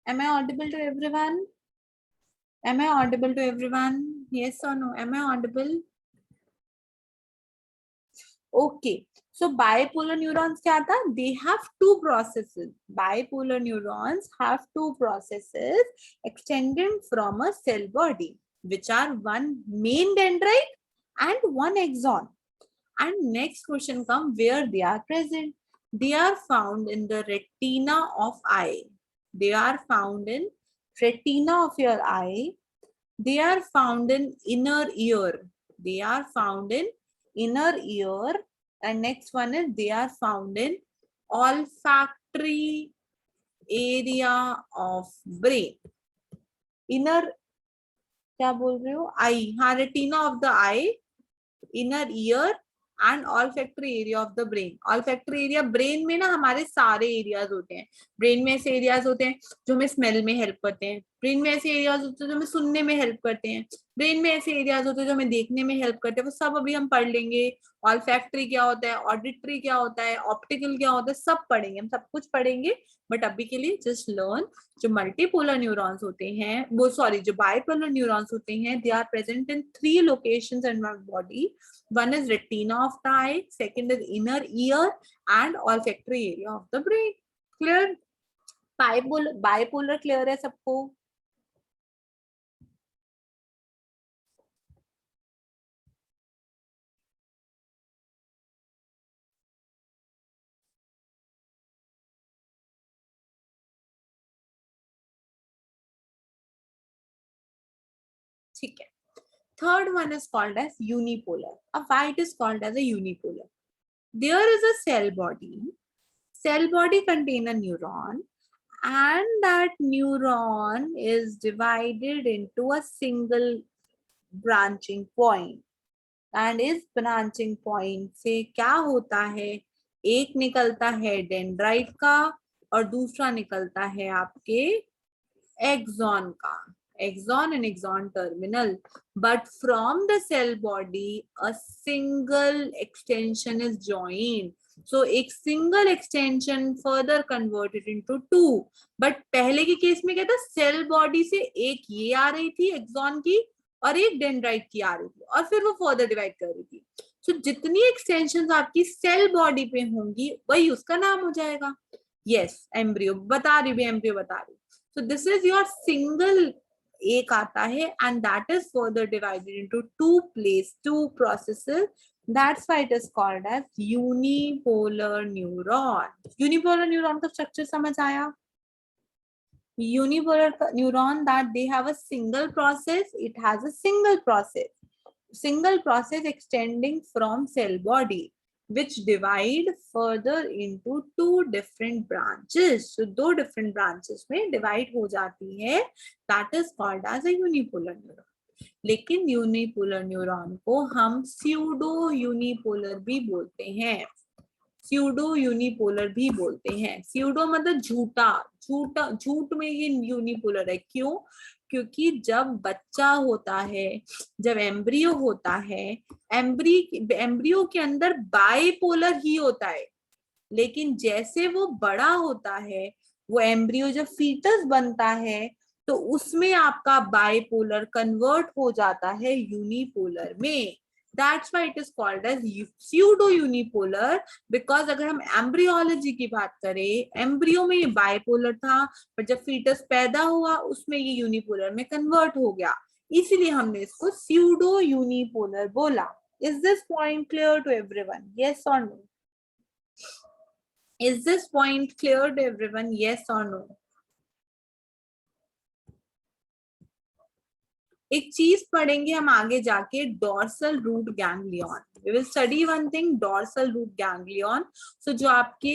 Am I audible to everyone? Am I audible to everyone? Yes or no? Am I audible? Okay. So bipolar neurons क्या था? They have two processes. Bipolar neurons have two processes extended from a cell body, which are one main dendrite and one axon. And next question comes where they are present. They are found in the retina of eye. They are found in retina of your eye. They are found in inner ear. They are found in inner ear. And next one is they are found in olfactory area of brain. Inner क्या बोल रहे हो? आई, हाँ, retina of the eye, inner ear and olfactory area of the brain. Olfactory area, brain में ना हमारे सारे areas होते हैं. ब्रेन में ऐसे एरियाज होते हैं जो हमें स्मेल में हेल्प करते हैं. ब्रेन में ऐसे एरियाज होते हैं जो हमें सुनने में हेल्प करते हैं. ब्रेन में ऐसे एरियाज होते हैं जो हमें देखने में हेल्प करते हैं. वो सब अभी हम पढ़ लेंगे. ऑल्फैक्टरी क्या होता है, ऑडिटरी क्या होता है, ऑप्टिकल क्या होता है, सब पढ़ेंगे, हम सब कुछ पढ़ेंगे. बट अभी के लिए जस्ट लर्न जो मल्टीपोलर न्यूरॉन्स होते हैं, वो सॉरी जो बाइपोलर न्यूरॉन्स होते हैं, they are present in 3 locations in our body. One is retina of the eye, second is inner ear, and olfactory area of the brain. Clear? Bipolar clear है सबको? ठीक है. Third one is called as unipolar. Why it is called as a unipolar? There is a cell body. Cell body contain a neuron, and that neuron is divided into a single branching point. And इस branching point से क्या होता है, एक निकलता है dendrite का और दूसरा निकलता है आपके एक्सॉन का. Axon and axon terminal. But from the cell body a single extension is joined. So एक single extension further converted into 2. But पहले के केस में क्या था, सेल बॉडी से एक ये आ रही थी एक्सॉन की और एक डेंड्राइट की आ रही थी और फिर वो फर्दर डिवाइड कर रही थी. सो जितनी एक्सटेंशंस आपकी सेल बॉडी पे होंगी वही उसका नाम हो जाएगा. यस, एम्ब्रियो बता रही भी, एम्ब्रियो बता रही. So this is your single एक आता है and that is further divided into 2 processes. That's why it is called as unipolar neuron. Unipolar neuron का स्ट्रक्चर समझ आया? Unipolar neuron, that they have a single process, it has a single process extending from cell body, which divide further into 2 different branches. So 2 different branches में divide हो जाती है. That is called as a unipolar neuron. लेकिन unipolar neuron को हम pseudo unipolar भी बोलते हैं. स्यूडो यूनिपोलर भी बोलते हैं. स्यूडो मतलब झूठा, झूठा, झूठ में ये यूनिपोलर है. क्यों? क्योंकि जब बच्चा होता है, जब एम्ब्रियो होता है, एम्ब्रियो के अंदर बाइपोलर ही होता है. लेकिन जैसे वो बड़ा होता है, वो एम्ब्रियो जब फीटस बनता है तो उसमें आपका बाइपोलर कन्वर्ट हो जाता है यूनिपोलर में. That's why it is called as pseudo unipolar. because अगर हम एम्ब्रियोलॉजी की बात करें, एम्ब्रियो में ये बाइपोलर था, पर जब फीटस पैदा हुआ उसमें ये यूनिपोलर में कन्वर्ट हो गया, इसीलिए हमने इसको pseudo unipolar बोला. Is this point clear to everyone? Yes or no? Is this point clear to everyone? Yes or no? एक चीज पढ़ेंगे हम आगे जाके, dorsal root ganglion. We will study one thing, dorsal root ganglion. So जो आपके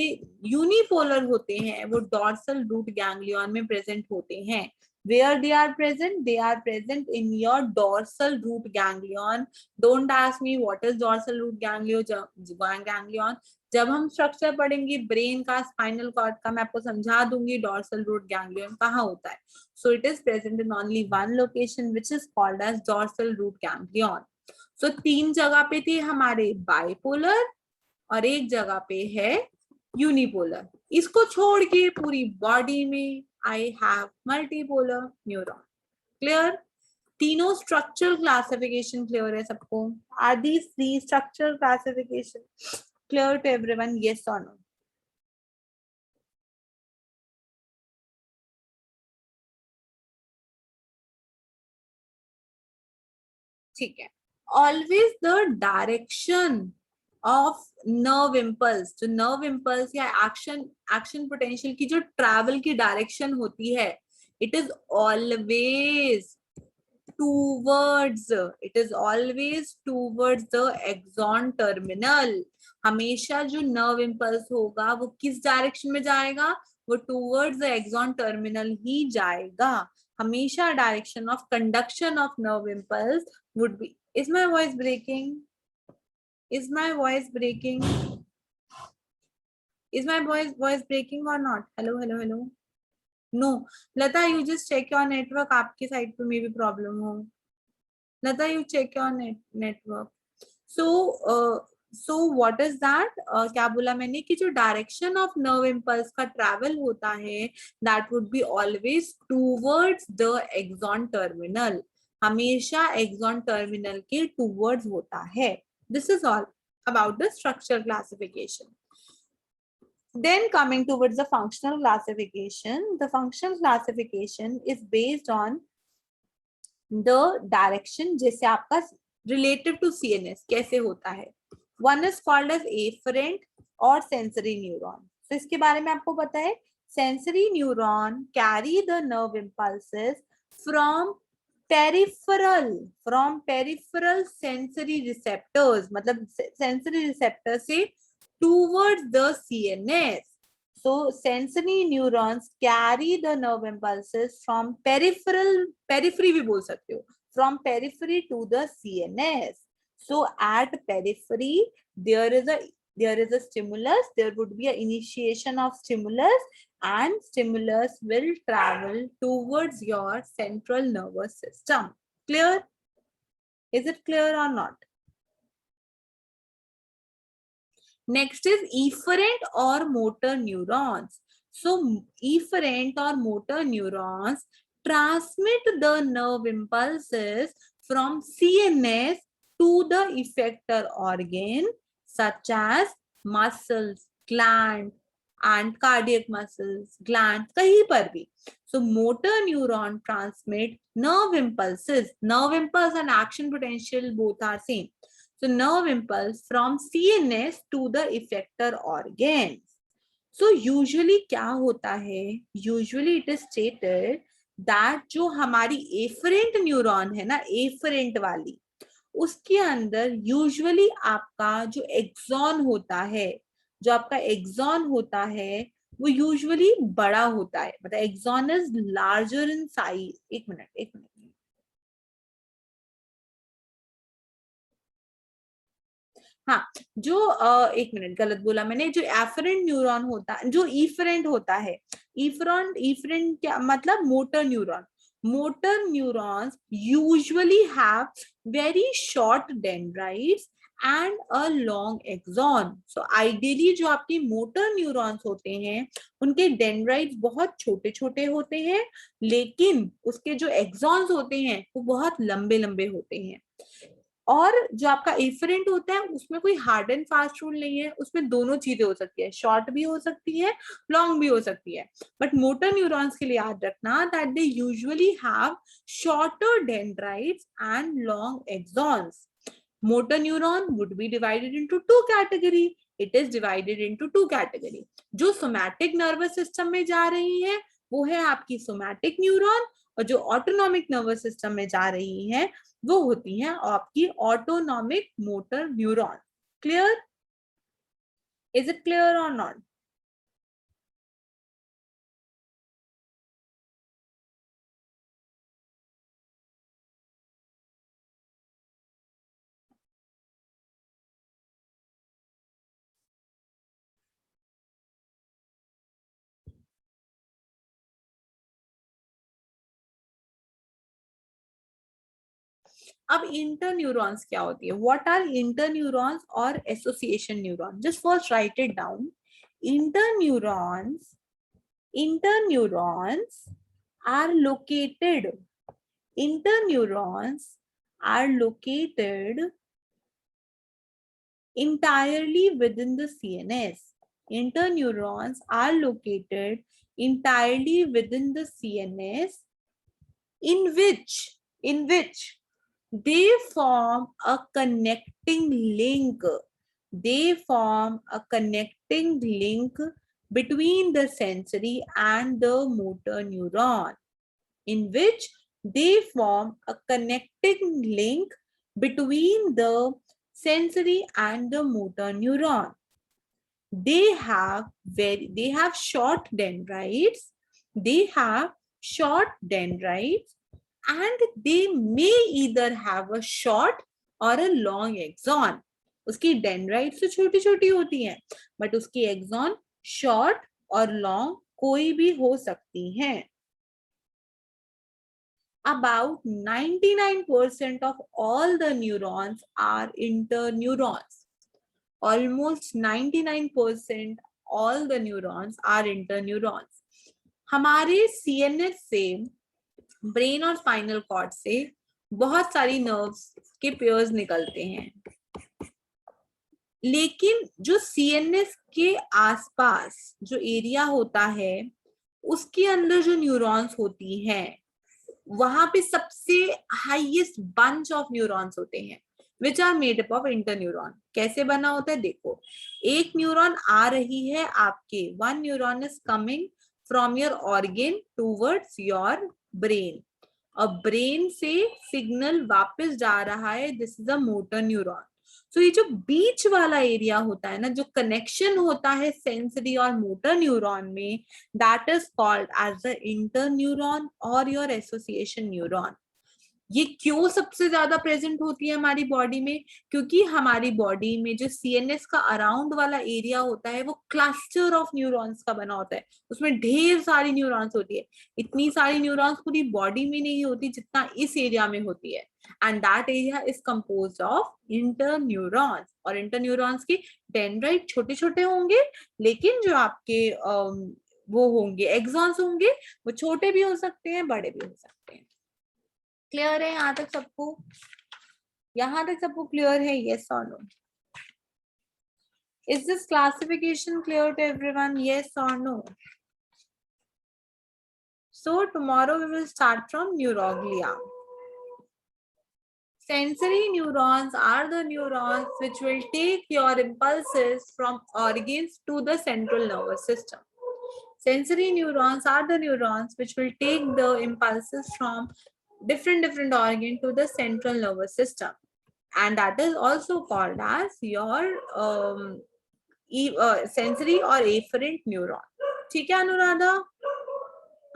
unipolar होते हैं वो डॉर्सल रूट गैंग्लियन में प्रेजेंट होते हैं. Where they are present? They are present in your dorsal root ganglion. Don't ask me what is dorsal root ganglion. जब हम स्ट्रक्चर पढ़ेंगे ब्रेन का, स्पाइनल कॉर्ड का, मैं आपको समझा दूंगी डॉर्सल रूट गैंग्लियन कहाँ होता है. So it is present in only one location, which is called as dorsal root ganglion. So 3 जगह पे थे हमारे बाइपोलर और एक जगह पे है यूनिपोलर. इसको छोड़ के पूरी बॉडी में I have multipolar neuron. Clear? तीनों structural classification clear है सबको? Are these three structural classification clear to everyone? Yes or no? ठीक है. Always the direction of nerve impulse, जो nerve impulse या action potential की जो travel की direction होती है, it is always towards the axon terminal. हमेशा जो nerve impulse होगा वो किस direction में जाएगा? वो towards the axon terminal ही जाएगा. हमेशा direction of conduction of nerve impulse would be. Is my voice breaking? Is my voice breaking? Is my voice breaking or not? Hello. No. Lata, you just check your network. आपके side पे maybe problem हो. Lata, you check your network. So what is that? क्या बोला मैंने कि जो direction of nerve impulse का travel होता है, that would be always towards the axon terminal. हमेशा axon terminal के towards होता है. This is all about the structure classification. Then coming towards the functional classification, the functional classification is based on the direction जैसे आपका relative to CNS कैसे होता है. One is called as afferent और sensory neuron. So इसके बारे में आपको पता है, sensory neuron carry the nerve impulses from peripheral sensory receptors, मतलब sensory receptor से towards the CNS. So sensory neurons carry the nerve impulses from periphery भी बोल सकते हो, from periphery to the CNS. So at periphery there is a stimulus, there would be an initiation of stimulus, and stimulus will travel towards your central nervous system. Clear? Is it clear or not? Next is efferent or motor neurons. So efferent or motor neurons transmit the nerve impulses from CNS to the effector organ such as muscles, gland and cardiac muscles, glands, कहीं पर भी. So motor neuron transmit nerve impulses. Nerve impulse and action potential both are same. So nerve impulse from CNS to the effector organs. So usually क्या होता है? Usually it is stated that जो हमारी efferent neuron है ना, efferent वाली, उसके अंदर usually आपका जो axon होता है, जो आपका axon होता है वो usually बड़ा होता है. मतलब axon is larger in size. एक मिनट. हाँ, जो एक मिनट, गलत बोला मैंने. जो एफरेंट न्यूरॉन होता है, जो इफरेंट होता है, इफरेंट क्या मतलब? Motor neuron. Motor neurons usually have very short dendrites and a long axon. So ideally जो आपके मोटर न्यूरॉन्स होते हैं उनके डेंड्राइट्स बहुत छोटे छोटे होते हैं, लेकिन उसके जो एक्सॉन्स होते हैं वो बहुत लंबे लंबे होते हैं. और जो आपका इफरेंट होता है उसमें कोई हार्ड एंड फास्ट रूल नहीं है, उसमें दोनों चीजें हो सकती है, शॉर्ट भी हो सकती है, लॉन्ग भी हो सकती है. बट मोटर न्यूरॉन्स के लिए याद रखना that they usually have shorter dendrites and long axons. Motor neuron would be divided into two category. It is divided into two category. जो somatic nervous system में जा रही है वो है आपकी somatic neuron, और जो autonomic nervous system में जा रही है वो होती है आपकी autonomic motor neuron. Clear? Is it clear or not? अब इंटरन्यूरॉन्स क्या होती है? व्हाट आर इंटरन्यूरॉन्स और association neuron? Just first write it down. Interneurons Interneurons are located. Interneurons are located entirely within the CNS. Interneurons are located entirely within the CNS, in which they form a connecting link. They form a connecting link between the sensory and the motor neuron, in which they form a connecting link between the sensory and the motor neuron. They have short dendrites. They have short dendrites, and they may either have a short or a long axon. उसकी dendrite तो छोटी छोटी होती हैं, but उसकी axon short और long कोई भी हो सकती हैं. About 99% of all the neurons are interneurons. Almost 99% all the neurons are interneurons. हमारे CNS से, ब्रेन और स्पाइनल कॉर्ड से बहुत सारी नर्व्स के पेयर्स निकलते हैं, लेकिन जो CNS के आसपास जो एरिया होता है उसके अंदर जो न्यूरॉन्स होती हैं वहां पे सबसे हाईएस्ट बंच ऑफ न्यूरॉन्स होते हैं, which are made up of interneuron. कैसे बना होता है देखो, एक न्यूरॉन आ रही है आपके, one neuron is coming from your organ towards your brain, और ब्रेन से सिग्नल वापस जा रहा है, this is a motor neuron. So ये जो बीच वाला एरिया होता है ना, जो कनेक्शन होता है सेंसरी और मोटर न्यूरॉन में, that is called as the interneuron और योर एसोसिएशन न्यूरॉन. ये क्यों सबसे ज्यादा प्रेजेंट होती है हमारी बॉडी में? क्योंकि हमारी बॉडी में जो सीएनएस का अराउंड वाला एरिया होता है वो क्लस्टर ऑफ न्यूरॉन्स का बना होता है, उसमें ढेर सारी न्यूरॉन्स होती है. इतनी सारी न्यूरॉन्स पूरी बॉडी में नहीं होती जितना इस एरिया में होती है, and that area is composed of interneurons. और इंटरन्यूरॉन्स की डेंड्राइट छोटे छोटे होंगे, लेकिन जो आपके वो होंगे एक्सॉन्स होंगे वो छोटे भी हो सकते हैं, बड़े भी हो सकते हैं. क्लियर है यहाँ तक सबको? यहाँ तक सबको क्लियर है? यस और no? Is this classification clear to everyone? Yes और no? So tomorrow we will start from neuroglia. Sensory neurons are the neurons which will take your impulses from organs to the central nervous system. Sensory neurons are the neurons which will take the impulses from different organ to the central nervous system, and that is also called as your sensory or afferent neuron. ठीक है Anuradha?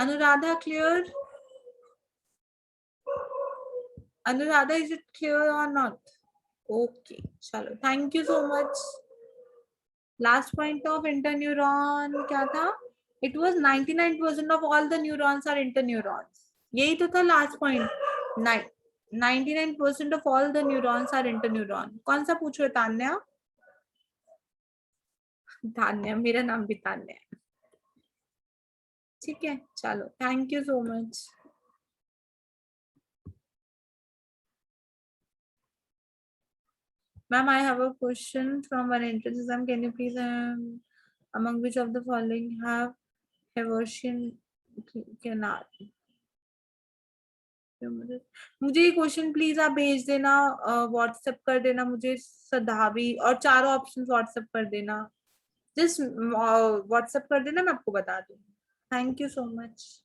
Anuradha clear? Anuradha, is it clear or not? Okay, chalo. Thank you so much. Last point of interneuron क्या था? It was 99% of all the neurons are interneurons. यही तो था last point. 99% of all the neurons are interneuron. कौन सा पूछ रहे? तान्या? तान्या, मेरा नाम भी तान्या है. ठीक है, चलो. Thank you so much. Ma'am, I have a question from one entrance exam. Can you please, among which of the following have Haversian canal? मुझे ये क्वेश्चन प्लीज आप भेज देना, व्हाट्सएप कर देना मुझे सधावी, और चारों ऑप्शन व्हाट्सएप कर देना. जस्ट व्हाट्सएप कर देना, मैं आपको बता दूंगी. Thank you so much.